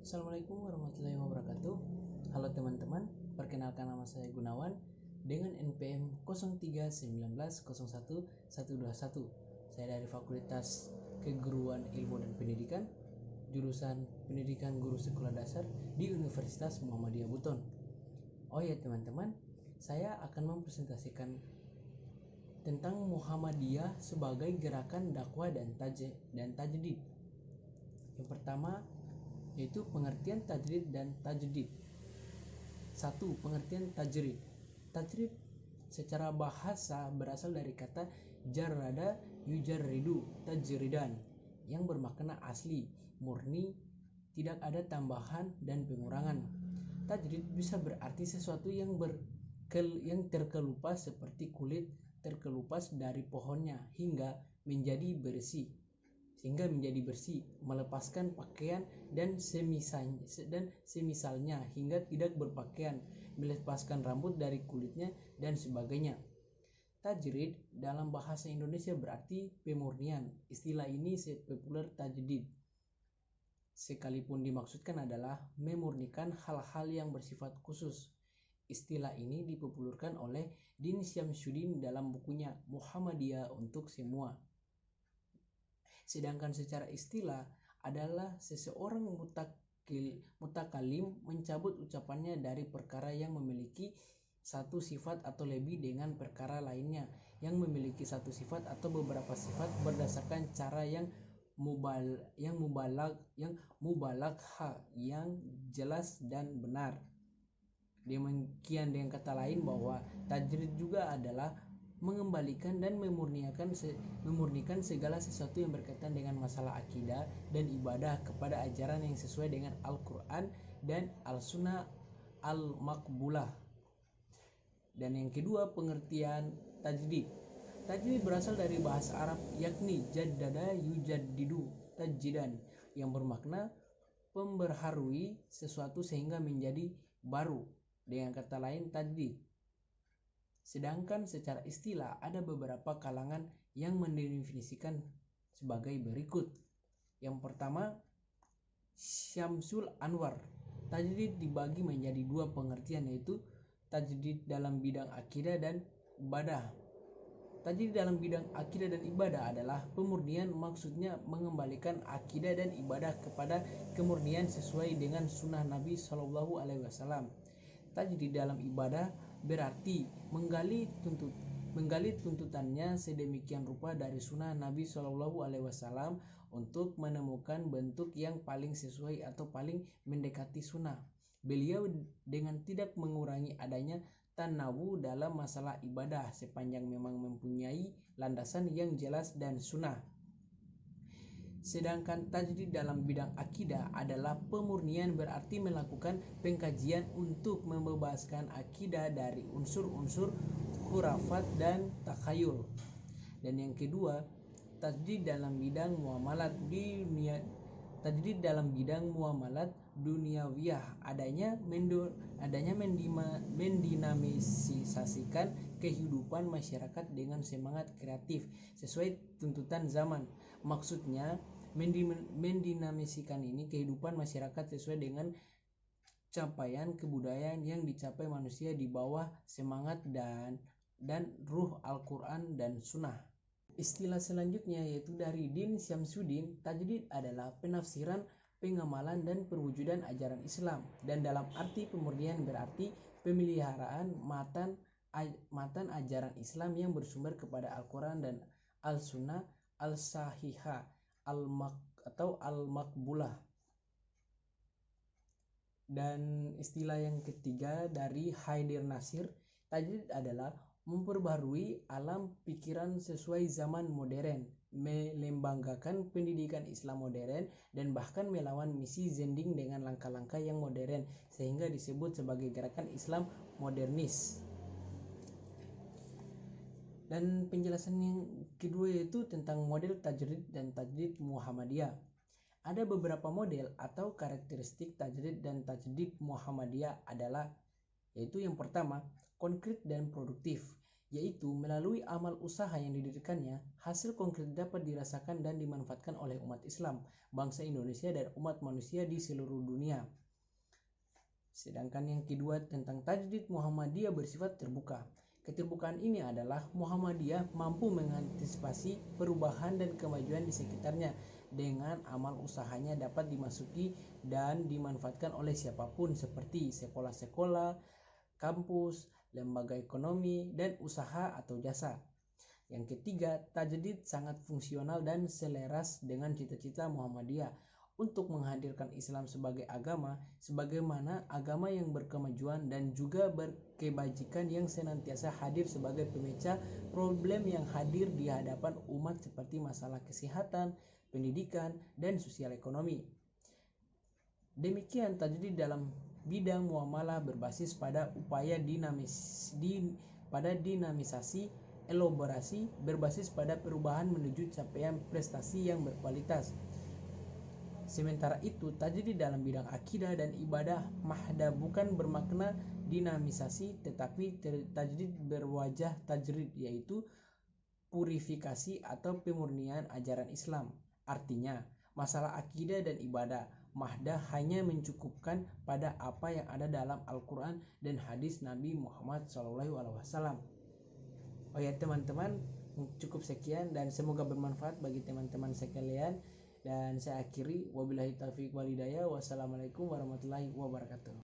Assalamualaikum warahmatullahi wabarakatuh. Halo teman-teman, perkenalkan nama saya Gunawan dengan NPM 0319011121. Saya dari Fakultas Keguruan Ilmu dan Pendidikan, jurusan Pendidikan Guru Sekolah Dasar di Universitas Muhammadiyah Buton. Oh ya teman-teman, saya akan mempresentasikan tentang Muhammadiyah sebagai gerakan dakwah dan tajdid. Yang pertama yaitu pengertian tajdid dan tajdid. 1. Pengertian tajdid. Tajdid secara bahasa berasal dari kata jarrada yujarridu tajridan yang bermakna asli, murni, tidak ada tambahan dan pengurangan. Tajdid bisa berarti sesuatu yang terkelupas seperti kulit terkelupas dari pohonnya hingga menjadi bersih, melepaskan pakaian dan semisalnya hingga tidak berpakaian, melepaskan rambut dari kulitnya dan sebagainya. Tajdid dalam bahasa Indonesia berarti pemurnian. Istilah ini populer tajdid sekalipun dimaksudkan adalah memurnikan hal-hal yang bersifat khusus. Istilah ini dipopulerkan oleh Din Syamsuddin dalam bukunya Muhammadiyah untuk Semua. Sedangkan secara istilah adalah seseorang mutakalim mencabut ucapannya dari perkara yang memiliki satu sifat atau lebih dengan perkara lainnya yang memiliki satu sifat atau beberapa sifat berdasarkan cara yang mubalagha yang jelas dan benar. Demikian dengan kata lain bahwa tajdid juga adalah mengembalikan dan memurnikan segala sesuatu yang berkaitan dengan masalah akidah dan ibadah kepada ajaran yang sesuai dengan Al-Quran dan Al-Sunnah Al-Maqbulah. Dan yang kedua, pengertian tajdid. Tajdid berasal dari bahasa Arab yakni jaddada yujaddidu tajdidan yang bermakna memperbaharui sesuatu sehingga menjadi baru, dengan kata lain tajdid. Sedangkan secara istilah ada beberapa kalangan yang mendefinisikan sebagai berikut. Yang pertama, Syamsul Anwar. Tajdid dibagi menjadi dua pengertian, yaitu tajdid dalam bidang akidah dan ibadah. Tajdid dalam bidang akidah dan ibadah adalah pemurnian, maksudnya mengembalikan akidah dan ibadah kepada kemurnian sesuai dengan sunnah Nabi SAW. Tajdid dalam ibadah berarti menggali tuntutannya sedemikian rupa dari sunnah Nabi SAW untuk menemukan bentuk yang paling sesuai atau paling mendekati sunnah beliau dengan tidak mengurangi adanya tanawu dalam masalah ibadah sepanjang memang mempunyai landasan yang jelas dan sunnah. Sedangkan tajdid dalam bidang akidah adalah pemurnian, berarti melakukan pengkajian untuk membebaskan akidah dari unsur-unsur khurafat dan takhayul. Dan yang kedua, tajdid dalam bidang muamalat duniawiyah adanya mendinamisasikan kehidupan masyarakat dengan semangat kreatif sesuai tuntutan zaman. Maksudnya mendinamisikan ini kehidupan masyarakat sesuai dengan capaian kebudayaan yang dicapai manusia di bawah semangat dan ruh Al-Quran dan Sunnah. Istilah selanjutnya yaitu dari Din Syamsuddin. Tajdid adalah penafsiran, pengamalan dan perwujudan ajaran Islam, dan dalam arti pemurnian berarti pemeliharaan matan ajaran Islam yang bersumber kepada Al-Quran dan Al-Sunnah Al-Sahihah atau Al-Maqbulah. Dan istilah yang ketiga dari Haidir Nasir, tajdid adalah memperbaharui alam pikiran sesuai zaman modern, melembanggakan pendidikan Islam modern, dan bahkan melawan misi Zending dengan langkah-langkah yang modern sehingga disebut sebagai gerakan Islam modernis. Dan penjelasan yang kedua yaitu tentang model tajdid dan tajdid Muhammadiyah. Ada beberapa model atau karakteristik tajdid dan tajdid Muhammadiyah adalah, yaitu yang pertama, konkret dan produktif. yaitu melalui amal usaha yang didirikannya, hasil konkret dapat dirasakan dan dimanfaatkan oleh umat Islam, bangsa Indonesia dan umat manusia di seluruh dunia. Sedangkan yang kedua tentang tajdid Muhammadiyah bersifat terbuka. Keterbukaan ini adalah Muhammadiyah mampu mengantisipasi perubahan dan kemajuan di sekitarnya dengan amal usahanya dapat dimasuki dan dimanfaatkan oleh siapapun seperti sekolah-sekolah, kampus, lembaga ekonomi, dan usaha atau jasa. Yang ketiga, tajdid sangat fungsional dan selaras dengan cita-cita Muhammadiyah untuk menghadirkan Islam sebagai agama, sebagaimana agama yang berkemajuan dan juga berkebajikan yang senantiasa hadir sebagai pemecah problem yang hadir di hadapan umat seperti masalah kesehatan, pendidikan, dan sosial ekonomi. Demikian tajdid dalam bidang muamalah berbasis pada upaya dinamisasi, elaborasi, berbasis pada perubahan menuju capaian prestasi yang berkualitas. Sementara itu, tajdid dalam bidang akidah dan ibadah mahda bukan bermakna dinamisasi, tetapi tajdid berwajah tajrid, yaitu purifikasi atau pemurnian ajaran Islam. Artinya, masalah akidah dan ibadah mahda hanya mencukupkan pada apa yang ada dalam Al-Quran dan hadis Nabi Muhammad SAW. Oh ya teman-teman, cukup sekian dan semoga bermanfaat bagi teman-teman sekalian. Dan saya akhiri, wabillahi taufiq wal hidayah. Wassalamualaikum warahmatullahi wabarakatuh.